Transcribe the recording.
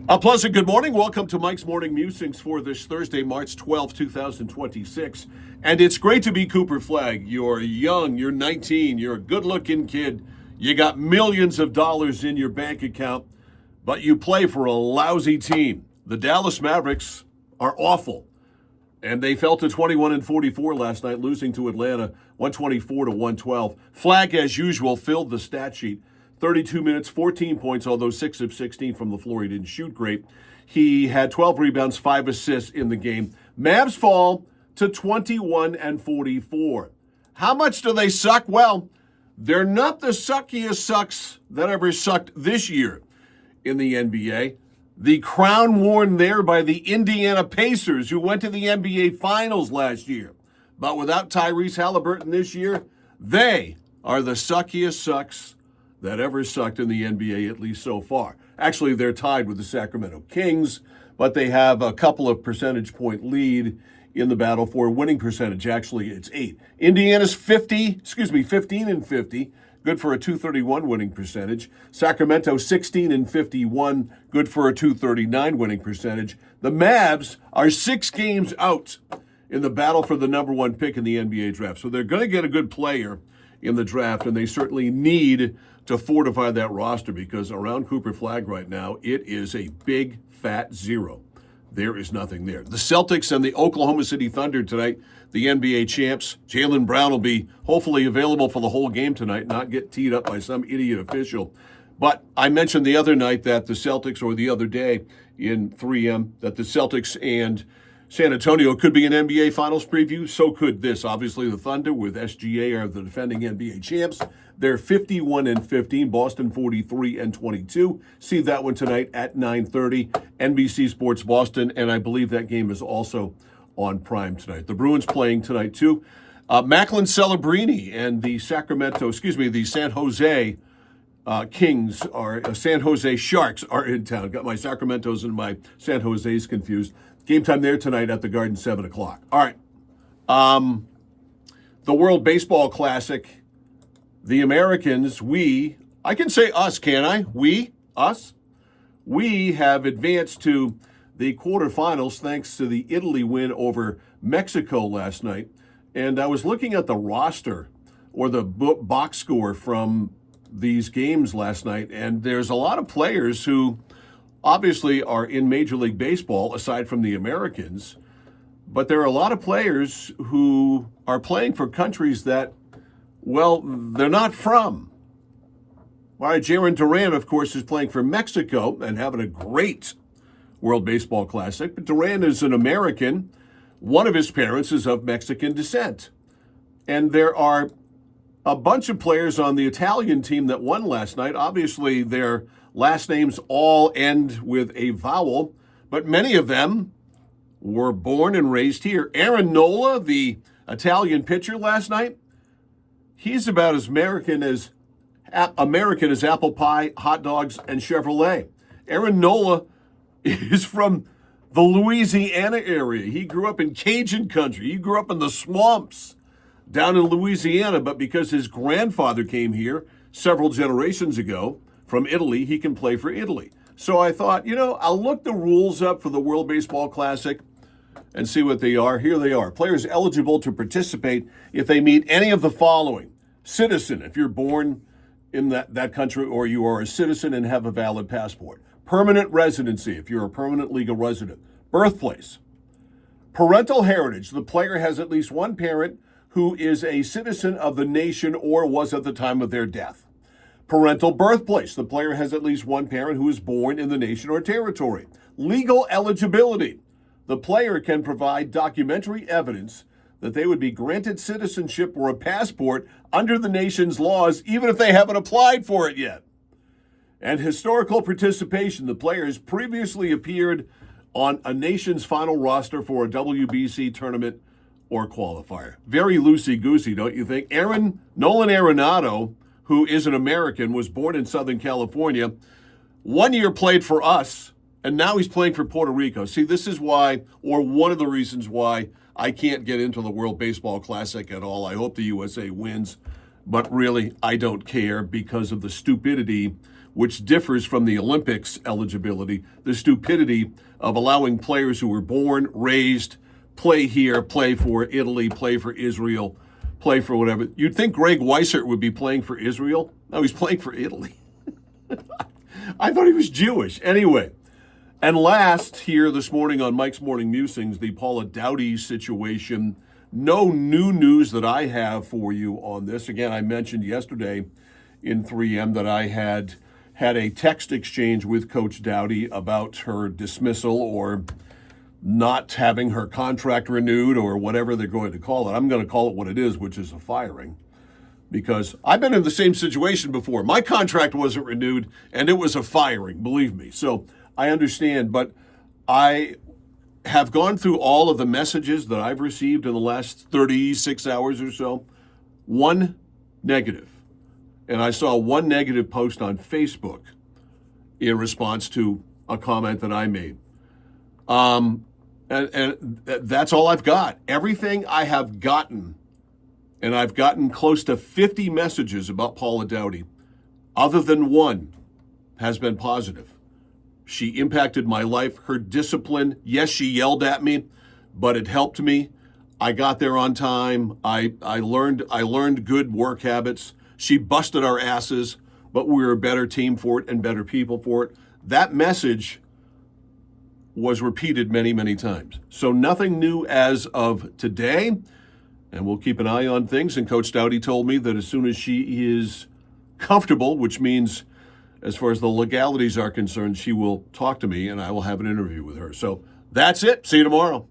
A pleasant good morning. Welcome to Mike's Morning Musings for this Thursday, March 12, 2026. And it's great to be Cooper Flagg. You're young, you're 19, you're a good-looking kid. You got millions of dollars in your bank account, but you play for a lousy team. The Dallas Mavericks are awful. And they fell to 21-44 last night, losing to Atlanta 124-112. Flagg, as usual, filled the stat sheet. 32 minutes, 14 points, although 6 of 16 from the floor. He didn't shoot great. He had 12 rebounds, 5 assists in the game. Mavs fall to 21-44. How much do they suck? Well, they're not the suckiest sucks that ever sucked this year in the NBA. The crown worn there by the Indiana Pacers, who went to the NBA Finals last year. But without Tyrese Halliburton this year, they are the suckiest sucks that ever sucked in the NBA, at least so far. Actually, they're tied with the Sacramento Kings, but they have a couple of percentage point lead in the battle for winning percentage. Actually, it's 8. Indiana's 15 and 50, good for a .231 winning percentage. Sacramento 16 and 51, good for a .239 winning percentage. The Mavs are 6 games out in the battle for the number 1 pick in the NBA draft. So they're going to get a good player in the draft, and they certainly need to fortify that roster because around Cooper Flagg right now, it is a big, fat zero. There is nothing there. The Celtics and the Oklahoma City Thunder tonight, the NBA champs. Jaylen Brown will be hopefully available for the whole game tonight, not get teed up by some idiot official. But I mentioned the other night that the Celtics, or the other day in 3M, that the Celtics and San Antonio could be an NBA Finals preview. So could this. Obviously, the Thunder with SGA are the defending NBA champs. They're 51 and 15. Boston 43 and 22. See that one tonight at 9:30. NBC Sports Boston, and I believe that game is also on Prime tonight. The Bruins playing tonight too. Macklin Celebrini and the San Jose San Jose Sharks are in town. Got my Sacramentos and my San Jose's confused. Game time there tonight at the Garden, 7 o'clock. All right. The World Baseball Classic, the Americans, I can say us, can I? Us. We have advanced to the quarterfinals thanks to the Italy win over Mexico last night. And I was looking at the roster or the box score from these games last night, and there's a lot of players who obviously are in Major League Baseball, aside from the Americans, but there are a lot of players who are playing for countries that, well, they're not from. All right, Jaron Duran, of course, is playing for Mexico and having a great World Baseball Classic, but Duran is an American. One of his parents is of Mexican descent. And there are a bunch of players on the Italian team that won last night. Obviously, their last names all end with a vowel, but many of them were born and raised here. Aaron Nola, the Italian pitcher last night, he's about as American as apple pie, hot dogs, and Chevrolet. Aaron Nola is from the Louisiana area. He grew up in Cajun country. He grew up in the swamps down in Louisiana, but because his grandfather came here several generations ago from Italy, he can play for Italy. So I thought, I'll look the rules up for the World Baseball Classic and see what they are. Here they are. Players eligible to participate if they meet any of the following. Citizen, if you're born in that country or you are a citizen and have a valid passport. Permanent residency, if you're a permanent legal resident. Birthplace. Parental heritage, the player has at least one parent who is a citizen of the nation or was at the time of their death. Parental birthplace, the player has at least one parent who is born in the nation or territory. Legal eligibility, the player can provide documentary evidence that they would be granted citizenship or a passport under the nation's laws, even if they haven't applied for it yet. And historical participation, the player has previously appeared on a nation's final roster for a WBC tournament or qualifier. Very loosey-goosey, don't you think? Nolan Arenado, who is an American, was born in Southern California. 1 year played for us, and now he's playing for Puerto Rico. See, this is why, or one of the reasons why, I can't get into the World Baseball Classic at all. I hope the USA wins, but really, I don't care because of the stupidity which differs from the Olympics eligibility, the stupidity of allowing players who were born, raised, play here, play for Italy, play for Israel, play for whatever. You'd think Greg Weissert would be playing for Israel. No, he's playing for Italy. I thought he was Jewish. Anyway, and last here this morning on Mike's Morning Musings, the Paula Doughty situation. No new news that I have for you on this. Again, I mentioned yesterday in 3M that I had a text exchange with Coach Doughty about her dismissal or not having her contract renewed or whatever they're going to call it. I'm going to call it what it is, which is a firing, because I've been in the same situation before. My contract wasn't renewed and it was a firing, believe me. So I understand, but I have gone through all of the messages that I've received in the last 36 hours or so. One negative. And I saw one negative post on Facebook in response to a comment that I made. And that's all I've got. Everything I have gotten, and I've gotten close to 50 messages about Paula Doughty, other than one, has been positive. She impacted my life. Her discipline, yes, she yelled at me, but it helped me. I got there on time. I learned good work habits. She busted our asses, but we were a better team for it and better people for it. That message was repeated many, many times. So nothing new as of today, and we'll keep an eye on things. And Coach Doughty told me that as soon as she is comfortable, which means as far as the legalities are concerned, she will talk to me and I will have an interview with her. So that's it. See you tomorrow.